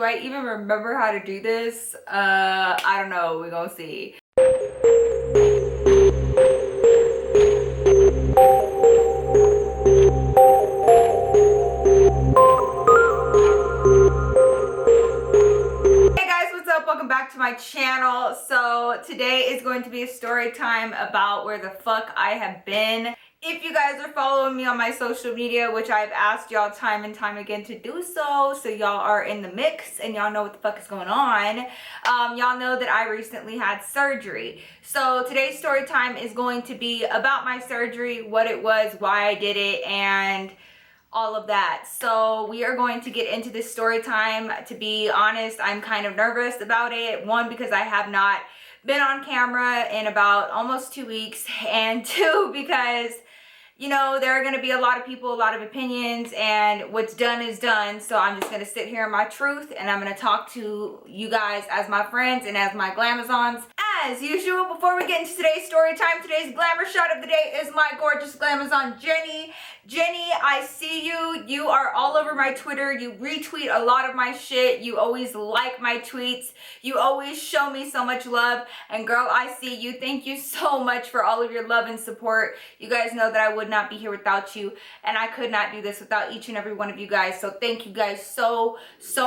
Do I even remember how to do this? I don't know. We're gonna see. Welcome back to my channel. So today is going to be a story time about where the fuck I have been. If you guys are following me on my social media, which I've asked y'all time and time again to do so y'all are in the mix and y'all know what the fuck is going on, y'all know that I recently had surgery. So today's story time is going to be about my surgery, what it was, why I did it, and all of that. So we are going to get into this story time. To be honest, I'm kind of nervous about it. One, because I have not been on camera in about almost 2 weeks, and two, because you know, there are going to be a lot of people, a lot of opinions, and what's done is done. So I'm just going to sit here in my truth, and I'm going to talk to you guys as my friends and as my glamazons. As usual, before we get into today's story time, today's glamour shot of the day is my gorgeous glamazon, Jenny. Jenny, I see you. You are all over my Twitter. You retweet a lot of my shit. You always like my tweets. You always show me so much love. And girl, I see you. Thank you so much for all of your love and support. You guys know that I would not be here without you, and I could not do this without each and every one of you guys. So thank you guys so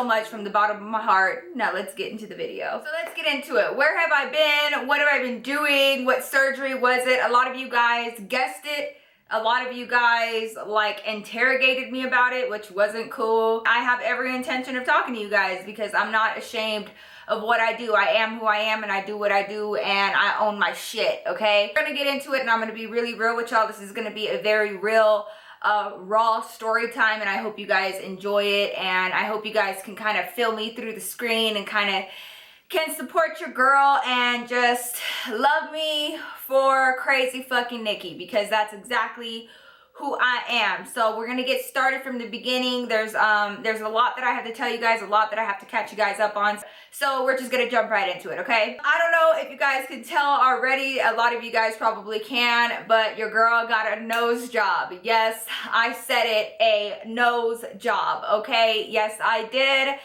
much from the bottom of my heart. Now let's get into the video. So let's get into it. Where have I been? What have I been doing? What surgery was it? A lot of you guys guessed it. A lot of you guys like interrogated me about it, which wasn't cool. I have every intention of talking to you guys because I'm not ashamed of what I do. I am who I am, and I do what I do, and I own my shit, okay? We're gonna get into it, and I'm gonna be really real with y'all. This is gonna be a very real, raw story time, and I hope you guys enjoy it, and I hope you guys can kind of feel me through the screen and kind of can support your girl and just love me for crazy fucking Nikki, because that's exactly who I am. So we're gonna get started from the beginning. There's a lot that I have to tell you guys, a lot that I have to catch you guys up on. So we're just gonna jump right into it, okay? I don't know if you guys can tell already. A lot of you guys probably can, but your girl got a nose job. Yes, I said it, a nose job, okay? Yes, I did.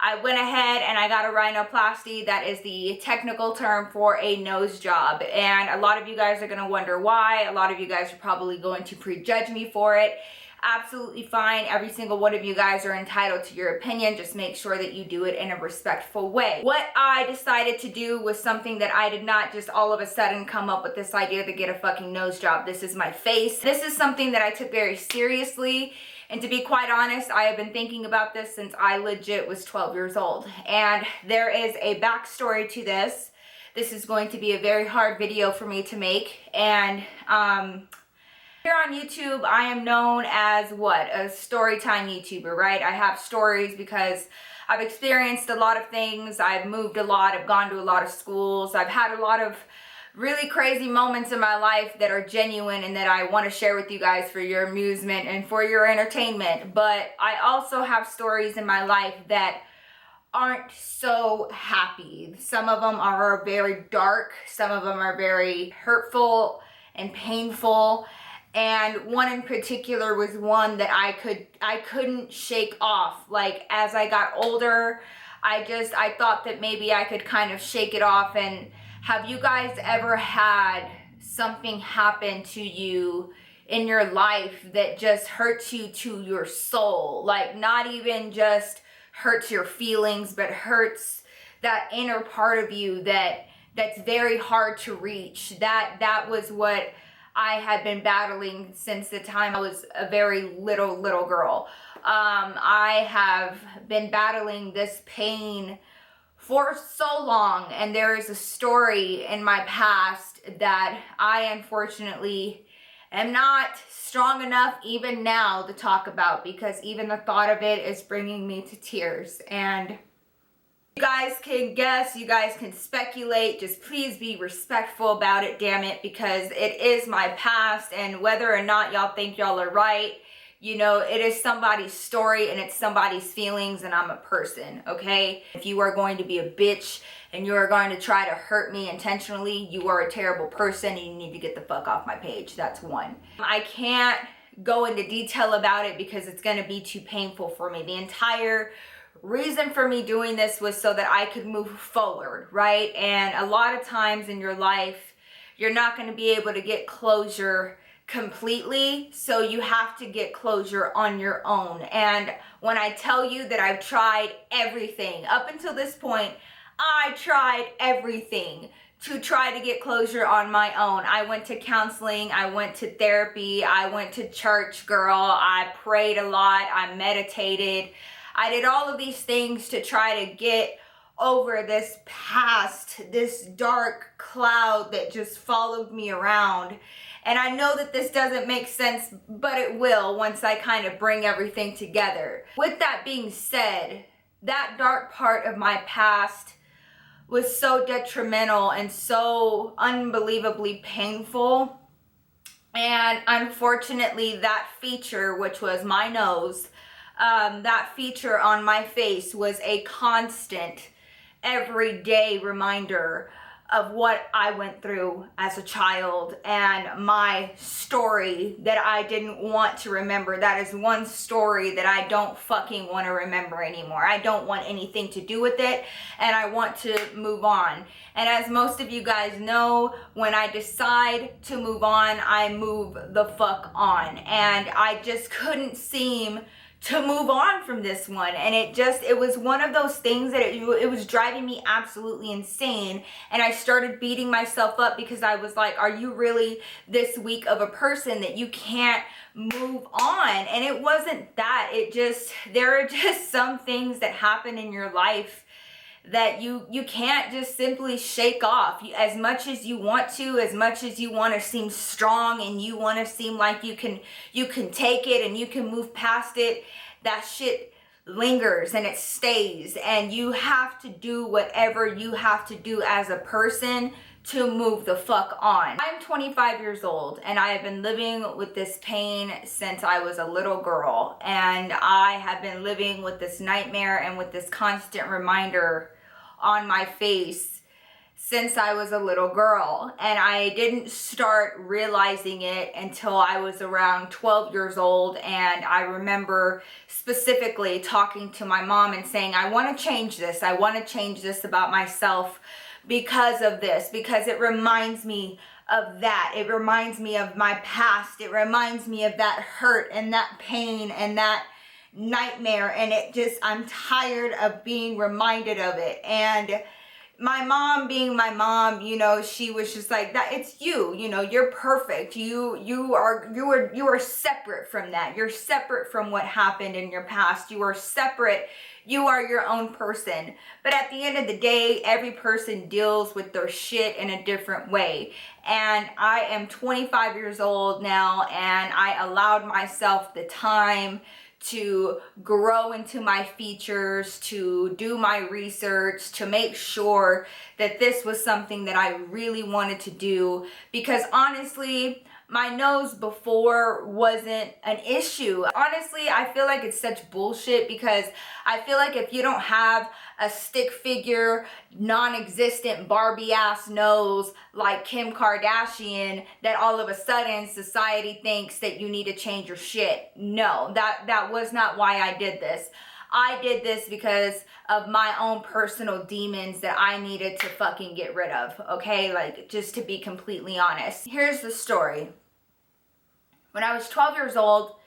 I went ahead and I got a rhinoplasty. That is the technical term for a nose job. And a lot of you guys are going to wonder why. A lot of you guys are probably going to prejudge me for it. Absolutely fine. Every single one of you guys are entitled to your opinion. Just make sure that you do it in a respectful way. What I decided to do was something that I did not just all of a sudden come up with this idea to get a fucking nose job. This is my face. This is something that I took very seriously. And to be quite honest, I have been thinking about this since I legit was 12 years old. And there is a backstory to this. This is going to be a very hard video for me to make. And here on YouTube, I am known as what? A storytime YouTuber, right? I have stories because I've experienced a lot of things. I've moved a lot. I've gone to a lot of schools. I've had a lot of really crazy moments in my life that are genuine and that I want to share with you guys for your amusement and for your entertainment. But I also have stories in my life that aren't so happy. Some of them are very dark. Some of them are very hurtful and painful. And one in particular was one that I couldn't shake off. Like, as I got older, I thought that maybe I could kind of shake it off. And have you guys ever had something happen to you in your life that just hurts you to your soul? Like, not even just hurts your feelings, but hurts that inner part of you that's very hard to reach. That was what I had been battling since the time I was a very little girl. I have been battling this pain for so long, and there is a story in my past that I unfortunately am not strong enough even now to talk about, because even the thought of it is bringing me to tears. And you guys can guess, you guys can speculate, just please be respectful about it, damn it, because it is my past, and whether or not y'all think y'all are right, you know, it is somebody's story and it's somebody's feelings, and I'm a person, okay? If you are going to be a bitch and you are going to try to hurt me intentionally, you are a terrible person and you need to get the fuck off my page. That's one. I can't go into detail about it because it's going to be too painful for me. The entire reason for me doing this was so that I could move forward, right? And a lot of times in your life, you're not going to be able to get closure completely, so you have to get closure on your own. And when I tell you that I've tried everything up until this point, I tried everything to try to get closure on my own. I went to counseling, I went to therapy, I went to church, girl, I prayed a lot, I meditated, I did all of these things to try to get over this past, this dark cloud that just followed me around. And I know that this doesn't make sense, but it will once I kind of bring everything together. With that being said, that dark part of my past was so detrimental and so unbelievably painful. And unfortunately, that feature, which was my nose, that feature on my face was a constant, everyday reminder of what I went through as a child and my story that I didn't want to remember. That is one story that I don't fucking want to remember anymore. I don't want anything to do with it, and I want to move on. And as most of you guys know, when I decide to move on, I move the fuck on. And I just couldn't seem to move on from this one, and it was one of those things that it was driving me absolutely insane. And I started beating myself up because I was like, are you really this weak of a person that you can't move on? And it wasn't that. There are just some things that happen in your life that you can't just simply shake off. As much as you want to, as much as you want to seem strong and you want to seem like you can take it and you can move past it, that shit lingers and it stays, and you have to do whatever you have to do as a person to move the fuck on. I'm 25 years old and I have been living with this pain since I was a little girl, and I have been living with this nightmare and with this constant reminder on my face since I was a little girl. And I didn't start realizing it until I was around 12 years old. And I remember specifically talking to my mom and saying, I want to change this. I want to change this about myself because of this, because it reminds me of that. It reminds me of my past. It reminds me of that hurt and that pain and that nightmare. And I'm tired of being reminded of it. And my mom, being my mom, she was just like, that it's you, you're perfect. You are separate from that. You're separate from what happened in your past. You are separate. You are your own person. But at the end of the day, every person deals with their shit in a different way. And I am 25 years old now, and I allowed myself the time to grow into my features, to do my research, to make sure that this was something that I really wanted to do. Because honestly, my nose before wasn't an issue. Honestly, I feel like it's such bullshit, because I feel like if you don't have a stick figure, non-existent Barbie ass nose like Kim Kardashian, that all of a sudden society thinks that you need to change your shit. No, that was not why I did this. I did this because of my own personal demons that I needed to fucking get rid of, okay? Like, just to be completely honest. Here's the story. When I was 12 years old,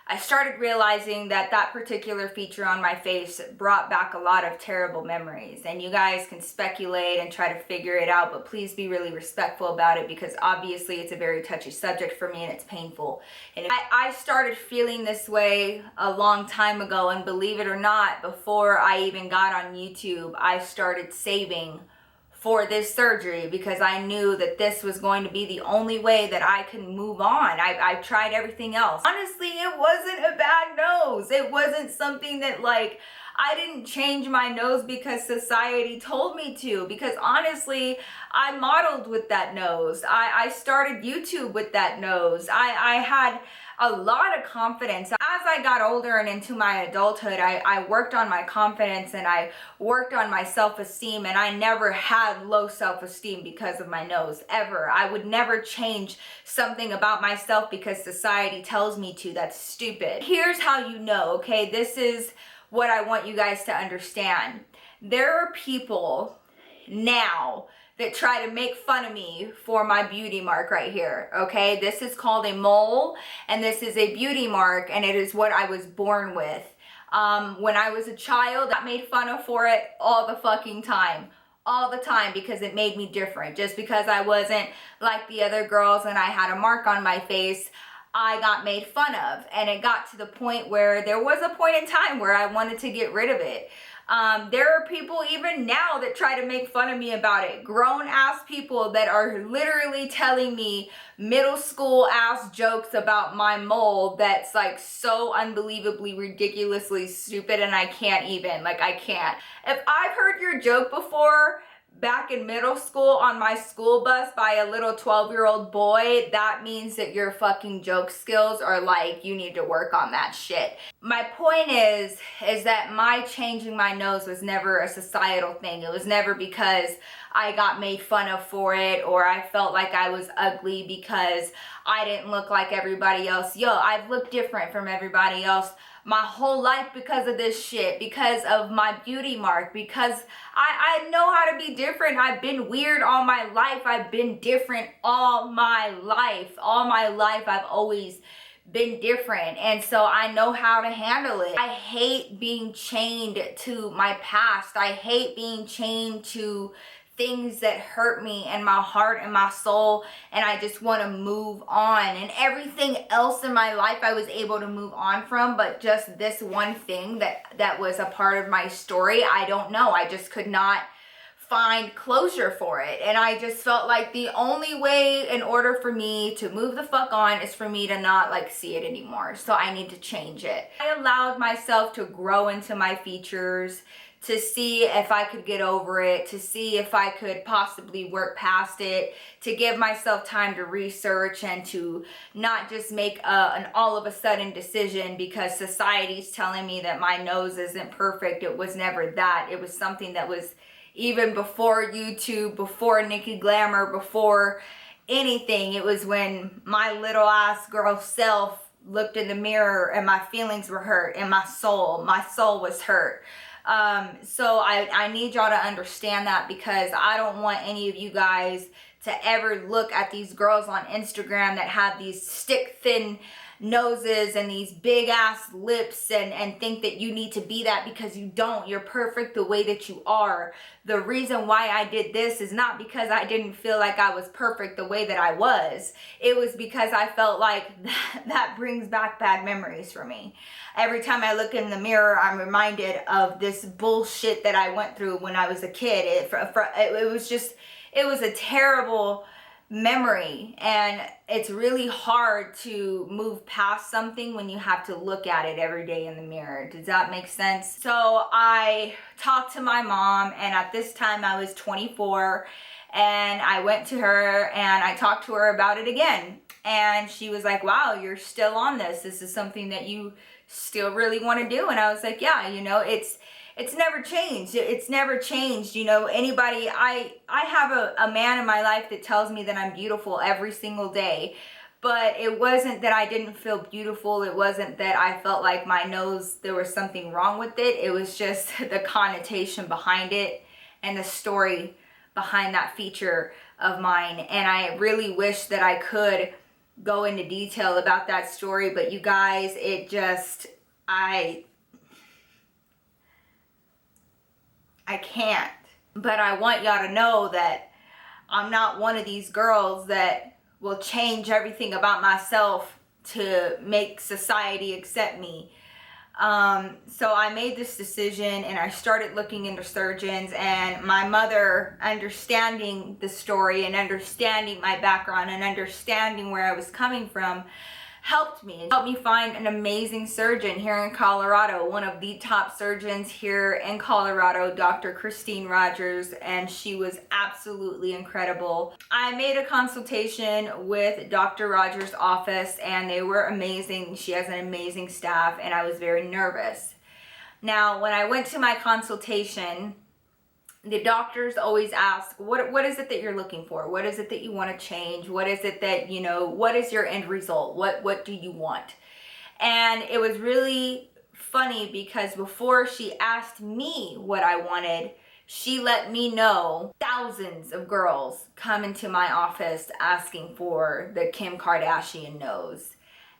I started realizing that that particular feature on my face brought back a lot of terrible memories. And you guys can speculate and try to figure it out, but please be really respectful about it, because obviously it's a very touchy subject for me and it's painful. And I started feeling this way a long time ago, and believe it or not, before I even got on YouTube, I started saving for this surgery, because I knew that this was going to be the only way that I could move on. I tried everything else. Honestly, it wasn't a bad nose. It wasn't something that, like, I didn't change my nose because society told me to, because honestly, I modeled with that nose. I started YouTube with that nose. I had a lot of confidence. As I got older and into my adulthood, I worked on my confidence and I worked on my self-esteem, and I never had low self-esteem because of my nose, ever. I would never change something about myself because society tells me to. That's stupid. Here's how you know, okay? This is what I want you guys to understand. There are people now that try to make fun of me for my beauty mark right here, okay? This is called a mole, and this is a beauty mark, and it is what I was born with. When I was a child, I made fun of for it all the fucking time. All the time, because it made me different. Just because I wasn't like the other girls and I had a mark on my face, I got made fun of. And it got to the point where there was a point in time where I wanted to get rid of it. There are people even now that try to make fun of me about it. Grown ass people that are literally telling me middle school ass jokes about my mole that's like so unbelievably ridiculously stupid, and I can't even, like, I can't. If I've heard your joke before back in middle school on my school bus by a little 12-year-old boy, that means that your fucking joke skills are like, you need to work on that shit. My point is that my changing my nose was never a societal thing. It was never because I got made fun of for it, or I felt like I was ugly because I didn't look like everybody else. Yo, I've looked different from everybody else my whole life because of this shit, because of my beauty mark, because I know how to be different. I've been weird all my life. I've been different all my life. All my life I've always been different, and so I know how to handle it. I hate being chained to my past. I hate being chained to things that hurt me and my heart and my soul, and I just want to move on. And everything else in my life I was able to move on from, but just this one thing that was a part of my story, I don't know. I just could not find closure for it, and I just felt like the only way in order for me to move the fuck on is for me to not like see it anymore. So I need to change it. I allowed myself to grow into my features, to see if I could get over it, to see if I could possibly work past it, to give myself time to research and to not just make an all of a sudden decision because society's telling me that my nose isn't perfect. It was never that. It was something that was even before YouTube, before Nikki Glamour, before anything. It was when my little ass girl self looked in the mirror and my feelings were hurt, and my soul was hurt. So I need y'all to understand that, because I don't want any of you guys to ever look at these girls on Instagram that have these stick thin noses and these big ass lips and think that you need to be that, because you don't. You're perfect the way that you are. The reason why I did this is not because I didn't feel like I was perfect the way that I was. It was because I felt like that brings back bad memories for me. Every time I look in the mirror, I'm reminded of this bullshit that I went through when I was a kid. It was a terrible memory, and it's really hard to move past something when you have to look at it every day in the mirror. Does that make sense? So I talked to my mom, and at this time I was 24, and I went to her and I talked to her about it again, and she was like, wow, you're still on this. This is something that you still really want to do. And I was like, yeah, you know, it's never changed. It's never changed. You know, anybody, I have a man in my life that tells me that I'm beautiful every single day, but it wasn't that I didn't feel beautiful. It wasn't that I felt like my nose, there was something wrong with it. It was just the connotation behind it and the story behind that feature of mine. And I really wish that I could go into detail about that story, but you guys, it just, I can't. But I want y'all to know that I'm not one of these girls that will change everything about myself to make society accept me. So I made this decision, and I started looking into surgeons, and my mother, understanding the story and understanding my background and understanding where I was coming from, helped me find an amazing surgeon here in Colorado, one of the top surgeons here in Colorado, Dr. Christine Rodgers, and she was absolutely incredible. I made a consultation with Dr. Rodgers' office, and they were amazing. She has an amazing staff, and I was very nervous. Now, when I went to my consultation, the doctors always ask, what is it that you're looking for? What is it that you want to change? What is it that, you know, what is your end result? What do you want? And it was really funny because before she asked me what I wanted, she let me know thousands of girls come into my office asking for the Kim Kardashian nose.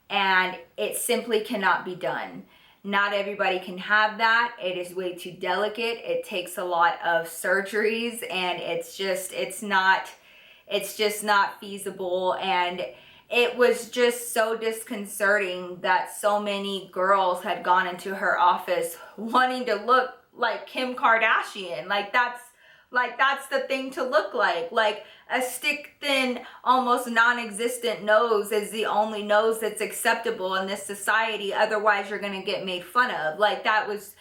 And it simply cannot be done. Not everybody can have that. It is way too delicate. It takes a lot of surgeries, and it's just not feasible. And it was just so disconcerting that so many girls had gone into her office wanting to look like Kim Kardashian. Like that's the thing to look like. Like a stick thin, almost non-existent nose is the only nose that's acceptable in this society. Otherwise you're gonna get made fun of. Like that was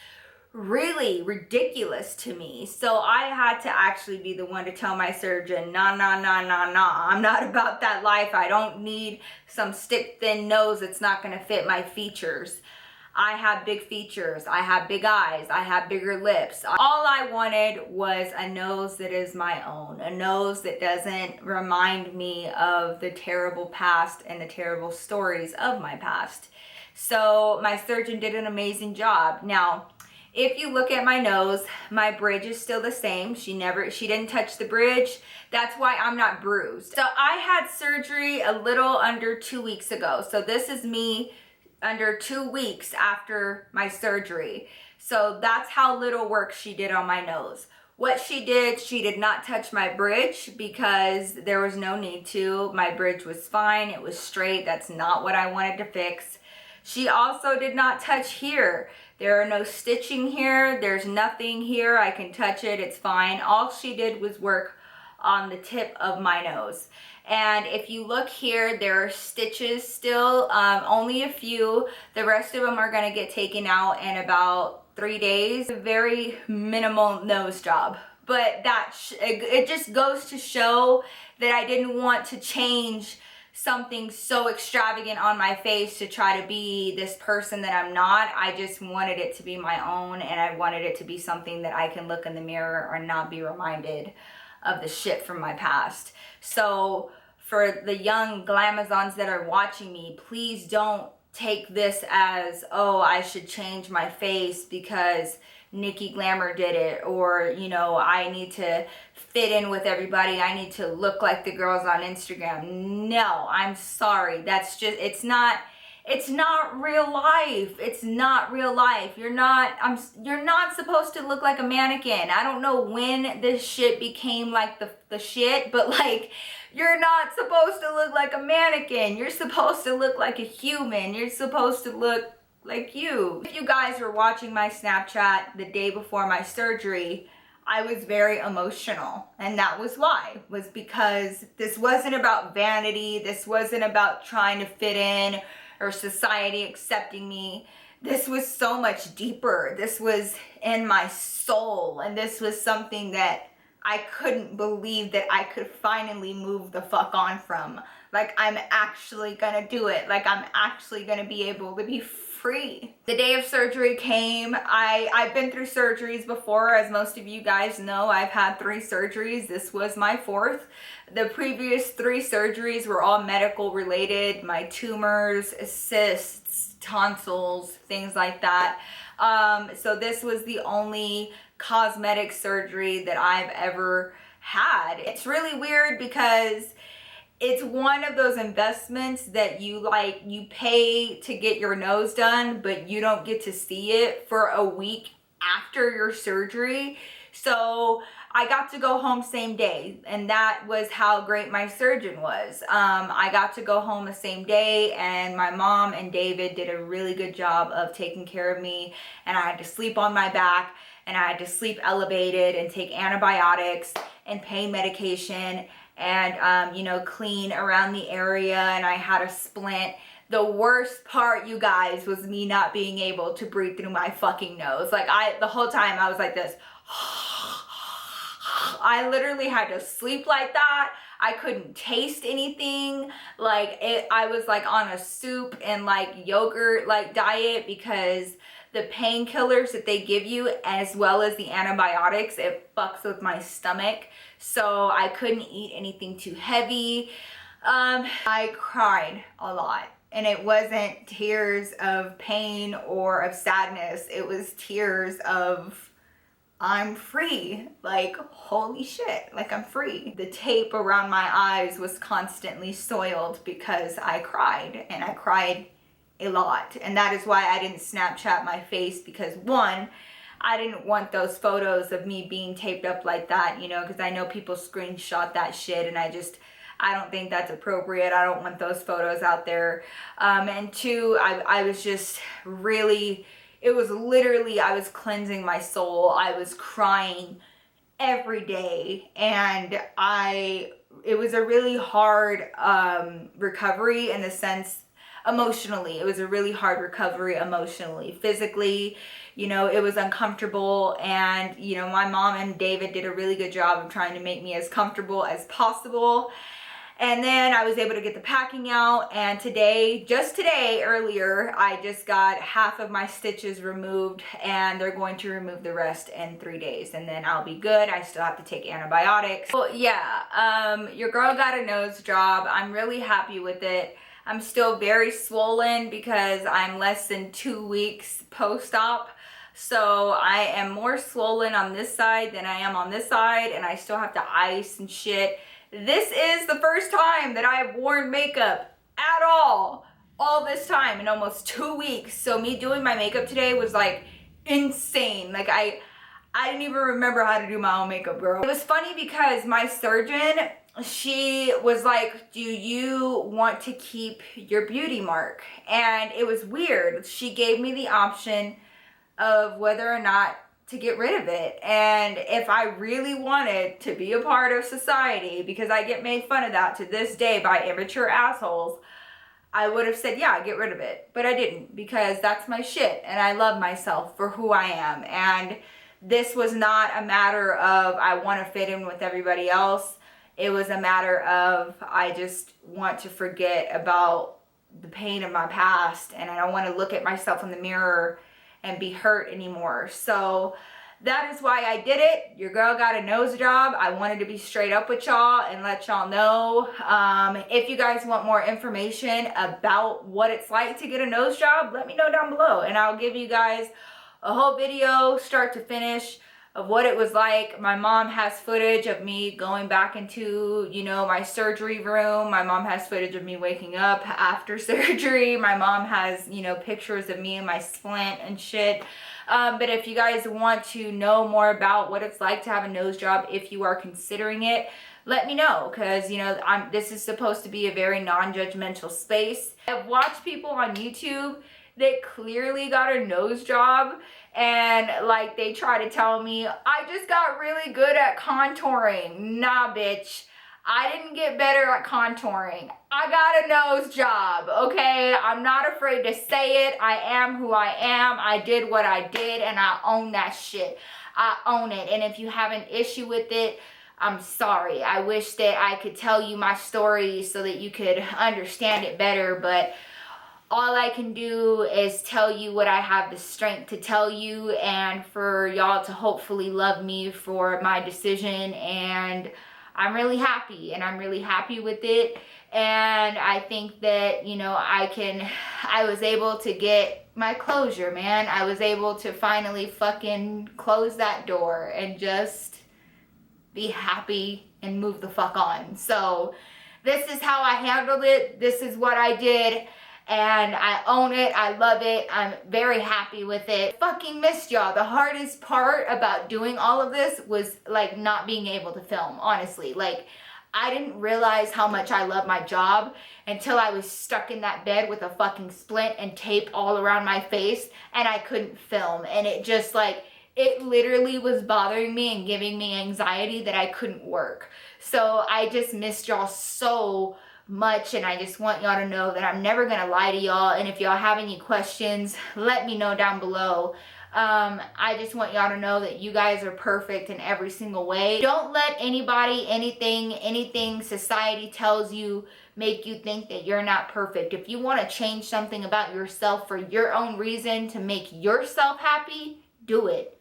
really ridiculous to me. So I had to actually be the one to tell my surgeon, nah, I'm not about that life. I don't need some stick thin nose that's not gonna fit my features. I have big features, I have big eyes, I have bigger lips. All I wanted was a nose that is my own, a nose that doesn't remind me of the terrible past and the terrible stories of my past. So my surgeon did an amazing job. Now, if you look at my nose, my bridge is still the same. She didn't touch the bridge. That's why I'm not bruised. So I had surgery a little under 2 weeks ago. So this is me under 2 weeks after my surgery. So that's how little work she did on my nose. What she did not touch my bridge because there was no need to. My bridge was fine, it was straight. That's not what I wanted to fix. She also did not touch here. There are no stitching here, there's nothing here. I can touch it, it's fine. All she did was work on the tip of my nose. And if you look here, there are stitches still, only a few. The rest of them are gonna get taken out in about 3 days. A very minimal nose job. But it just goes to show that I didn't want to change something so extravagant on my face to try to be this person that I'm not. I just wanted it to be my own, and I wanted it to be something that I can look in the mirror or not be reminded of the shit from my past. So for the young glamazons that are watching me, please don't take this as, oh, I should change my face because Nikki Glamour did it, or, you know, I need to fit in with everybody. I need to look like the girls on Instagram. No, I'm sorry. That's just, it's not real life. It's not real life. You're not supposed to look like a mannequin. I don't know when this shit became like the shit, but like, you're not supposed to look like a mannequin. You're supposed to look like a human. You're supposed to look like you. If you guys were watching my Snapchat the day before my surgery, I was very emotional, and that was why, was because this wasn't about vanity. This wasn't about trying to fit in or society accepting me. This was so much deeper. This was in my soul, and this was something that I couldn't believe that I could finally move the fuck on from. Like, I'm actually gonna do it. Like, I'm actually gonna be able to be free. The day of surgery came. I've been through surgeries before. As most of you guys know, I've had 3 surgeries. This was my 4th. The previous 3 surgeries were all medical related. My tumors, cysts, tonsils, things like that. So this was the only cosmetic surgery that I've ever had. It's really weird because it's one of those investments that you pay to get your nose done, but you don't get to see it for a week after your surgery. So I got to go home same day, and that was how great my surgeon was. I got to go home the same day, and my mom and David did a really good job of taking care of me, and I had to sleep on my back, and I had to sleep elevated and take antibiotics and pain medication, and you know, clean around the area, and I had a splint. The worst part, you guys, was me not being able to breathe through my fucking nose. Like, the whole time I was like this. I literally had to sleep like that. I couldn't taste anything. Like, I was like on a soup and like yogurt like diet, because the painkillers that they give you, as well as the antibiotics, it fucks with my stomach. So I couldn't eat anything too heavy. I cried a lot. And it wasn't tears of pain or of sadness. It was tears of, I'm free. Like, holy shit, like I'm free. The tape around my eyes was constantly soiled because I cried, and I cried a lot. And that is why I didn't Snapchat my face, because one, I didn't want those photos of me being taped up like that, you know, because I know people screenshot that shit, and I don't think that's appropriate. I don't want those photos out there. And two, I was just really, it was literally, I was cleansing my soul. I was crying every day, and it was a really hard recovery in the sense, emotionally. It was a really hard recovery emotionally. Physically, you know, it was uncomfortable, and, you know, my mom and David did a really good job of trying to make me as comfortable as possible. And then I was able to get the packing out, and today, just today, earlier, I just got half of my stitches removed, and they're going to remove the rest in 3 days, and then I'll be good. I still have to take antibiotics. Well, yeah, your girl got a nose job. I'm really happy with it. I'm still very swollen because I'm less than 2 weeks post-op. So I am more swollen on this side than I am on this side, and I still have to ice and shit. This is the first time that I have worn makeup at all this time in almost 2 weeks. So me doing my makeup today was like insane. Like I didn't even remember how to do my own makeup, girl. It was funny because my surgeon, she was like, do you want to keep your beauty mark? And it was weird. She gave me the option of whether or not to get rid of it. And if I really wanted to be a part of society, because I get made fun of that to this day by immature assholes, I would have said, yeah, get rid of it. But I didn't, because that's my shit, and I love myself for who I am. And this was not a matter of I want to fit in with everybody else. It was a matter of I just want to forget about the pain of my past, and I don't want to look at myself in the mirror and be hurt anymore. So that is why I did it. Your girl got a nose job. I wanted to be straight up with y'all and let y'all know. If you guys want more information about what it's like to get a nose job, let me know down below, and I'll give you guys a whole video start to finish of what it was like. My mom has footage of me going back into, you know, my surgery room. My mom has footage of me waking up after surgery. My mom has, you know, pictures of me and my splint and shit. But if you guys want to know more about what it's like to have a nose job, if you are considering it, let me know, because, you know, this is supposed to be a very non-judgmental space. I've watched people on YouTube that clearly got a nose job, and like they try to tell me I just got really good at contouring. Nah, bitch, I didn't get better at contouring. I got a nose job, okay? I'm not afraid to say it. I am who I am. I did what I did, and I own that shit. I own it. And if you have an issue with it, I'm sorry. I wish that I could tell you my story so that you could understand it better, but all I can do is tell you what I have the strength to tell you, and for y'all to hopefully love me for my decision. And I'm really happy, and I'm really happy with it. And I think that, you know, I was able to get my closure, man. I was able to finally fucking close that door and just be happy and move the fuck on. So this is how I handled it. This is what I did. And I own it. I love it. I'm very happy with it. Fucking missed y'all. The hardest part about doing all of this was like not being able to film, honestly. Like, I didn't realize how much I love my job until I was stuck in that bed with a fucking splint and tape all around my face, and I couldn't film. And it just like, it literally was bothering me and giving me anxiety that I couldn't work. So I just missed y'all so much, and I just want y'all to know that I'm never gonna lie to y'all. And if y'all have any questions, let me know down below. I just want y'all to know that you guys are perfect in every single way. Don't let anybody, anything society tells you make you think that you're not perfect. If you want to change something about yourself for your own reason to make yourself happy, do it.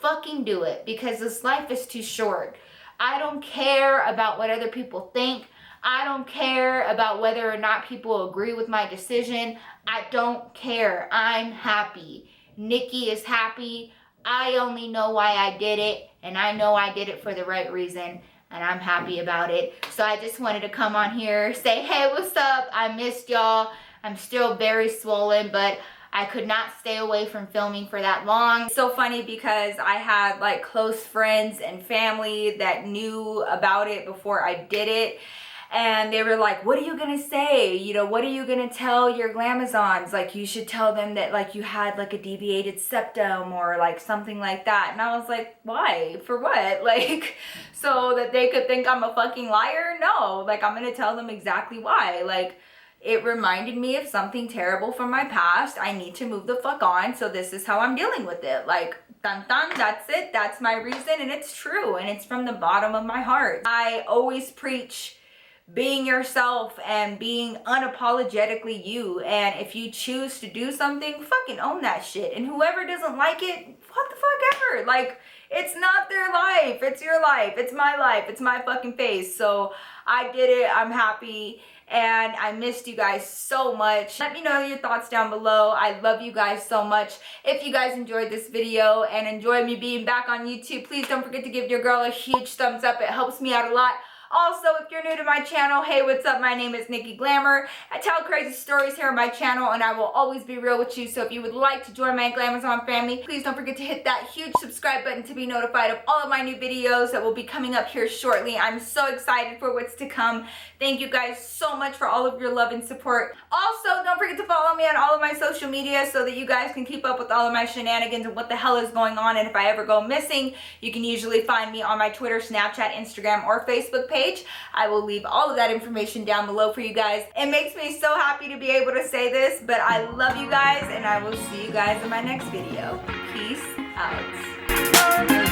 Fucking do it, because this life is too short. I don't care about what other people think. I don't care about whether or not people agree with my decision. I don't care. I'm happy. Nikki is happy. I only know why I did it, and I know I did it for the right reason, and I'm happy about it. So I just wanted to come on here, say, hey, what's up? I missed y'all. I'm still very swollen, but I could not stay away from filming for that long. It's so funny because I had like close friends and family that knew about it before I did it. And they were like, what are you gonna say? You know, what are you gonna tell your glamazons? Like, you should tell them that like you had like a deviated septum or like something like that. And I was like, why? For what? Like, so that they could think I'm a fucking liar? No, like I'm gonna tell them exactly why. Like, it reminded me of something terrible from my past. I need to move the fuck on. So this is how I'm dealing with it. Like, dun dun, that's it. That's my reason. And it's true. And it's from the bottom of my heart. I always preach being yourself and being unapologetically you. And if you choose to do something, fucking own that shit. And whoever doesn't like it, what the fuck ever. Like, it's not their life. It's your life. It's my life. It's my fucking face. So I did it. I'm happy. And I missed you guys so much. Let me know your thoughts down below. I love you guys so much. If you guys enjoyed this video and enjoyed me being back on YouTube, please don't forget to give your girl a huge thumbs up. It helps me out a lot. Also, if you're new to my channel, hey, what's up? My name is Nikki Glamour. I tell crazy stories here on my channel, and I will always be real with you. So if you would like to join my Glamazon family, please don't forget to hit that huge subscribe button to be notified of all of my new videos that will be coming up here shortly. I'm so excited for what's to come. Thank you guys so much for all of your love and support. Also, don't forget to follow me on all of my social media so that you guys can keep up with all of my shenanigans and what the hell is going on. And if I ever go missing, you can usually find me on my Twitter, Snapchat, Instagram, or Facebook page. I will leave all of that information down below for you guys. It makes me so happy to be able to say this, but I love you guys, and I will see you guys in my next video. Peace out.